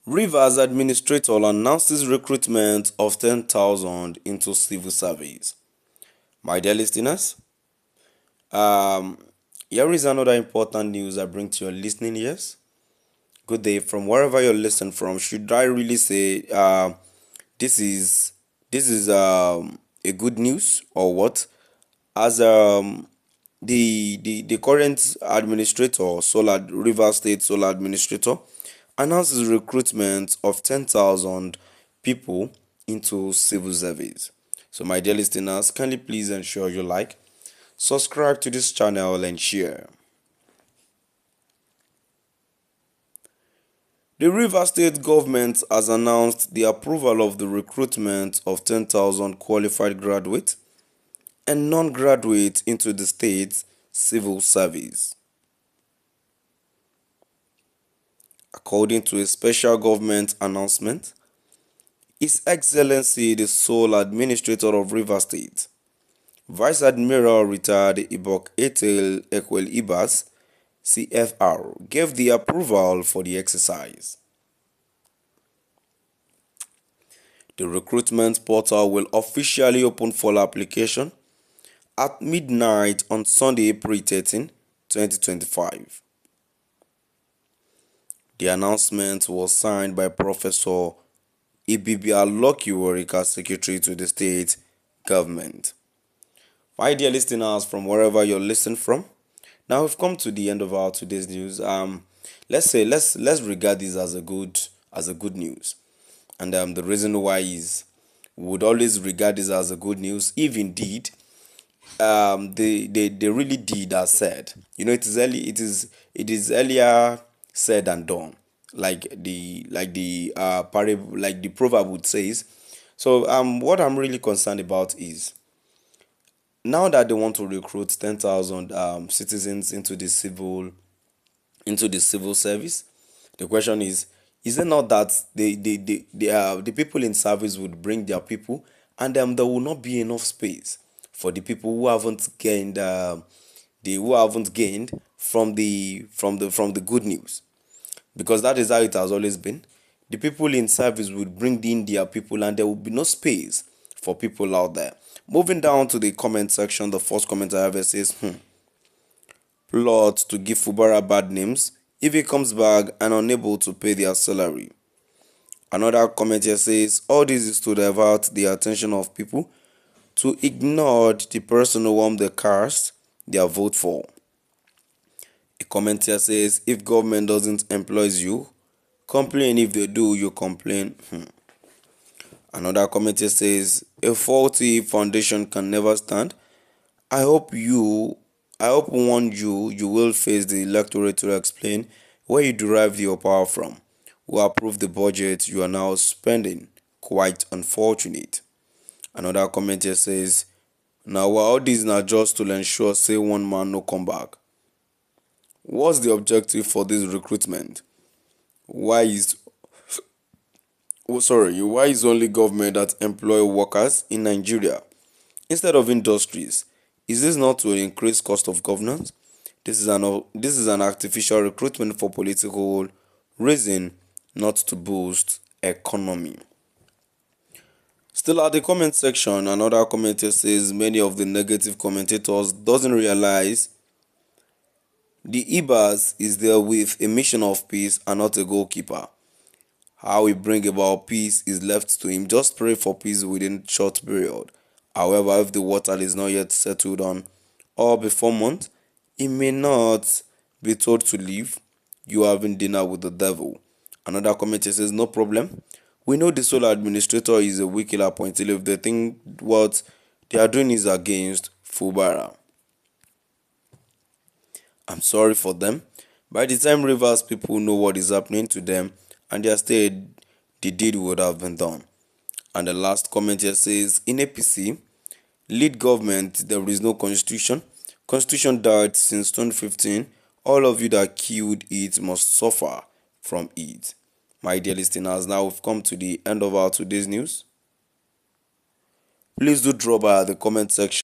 Rivers administrator announces recruitment of 10,000 into civil service. My dear listeners, um, here is another important news I bring to your listening ears. Good day from wherever you're listening from. Should I really say this is a good news or what? As the current administrator, Solar River State Solar Administrator, announces recruitment of 10,000 people into civil service. So, my dear listeners, kindly please ensure you like, subscribe to this channel, and share. The River State government has announced the approval of the recruitment of 10,000 qualified graduates and non-graduates into the state's civil service. According to a special government announcement, His Excellency the sole administrator of River State, Vice Admiral retired Ibok Etel Ekwel Ibas, CFR, gave the approval for the exercise. The recruitment portal will officially open for application at midnight on Sunday, April 13, 2025. The announcement was signed by Professor Ibibia Lokiworika, Secretary to the State Government. My dear listeners, from wherever you're listening from, now we've come to the end of our today's news. Let's regard this as a good news, and the reason why is we would always regard this as a good news if indeed they really did as said. It is earlier said than done, like the proverb would says. So what I'm really concerned about is now that they want to recruit 10,000 citizens into the civil service. The question is it not that the people in service would bring their people, and there will not be enough space for the people who haven't gained from the good news, because that is how it has always been. The people in service would bring in their people, and there will be no space for people out there. Moving down to the comment section, the first comment I have says, plot to give Fubara bad names if he comes back and unable to pay their salary. Another comment here says, all this is to divert the attention of people to ignore the person whom they cast their vote for. A comment here says, if government doesn't employ you, complain. If they do, you complain. Another comment here says, a faulty foundation can never stand. I hope one you will face the electorate to explain where you derive your power from. Who approved the budget you are now spending? Quite unfortunate. Another comment here says, now all these are just to ensure say one man no come back. What's the objective for this recruitment? Why is only government that employ workers in Nigeria instead of industries? Is this not to increase cost of governance? This is an artificial recruitment for political reason, not to boost economy. Still at the comment section, another commentator says many of the negative commentators doesn't realize the Ibas is there with a mission of peace and not a goalkeeper. How he bring about peace is left to him. Just pray for peace within short period. However, if the water is not yet settled on or before month, he may not be told to leave. You are having dinner with the devil. Another commentator says, no problem. We know the sole administrator is a wicked appointee if they think what they are doing is against Fubara. I'm sorry for them. By the time Rivers people know what is happening to them and their state, the deed would have been done. And the last comment here says, in APC, lead government, there is no constitution. Constitution died since 2015. All of you that killed it must suffer from it. My dear listeners, now we've come to the end of our today's news. Please do drop by the comment section.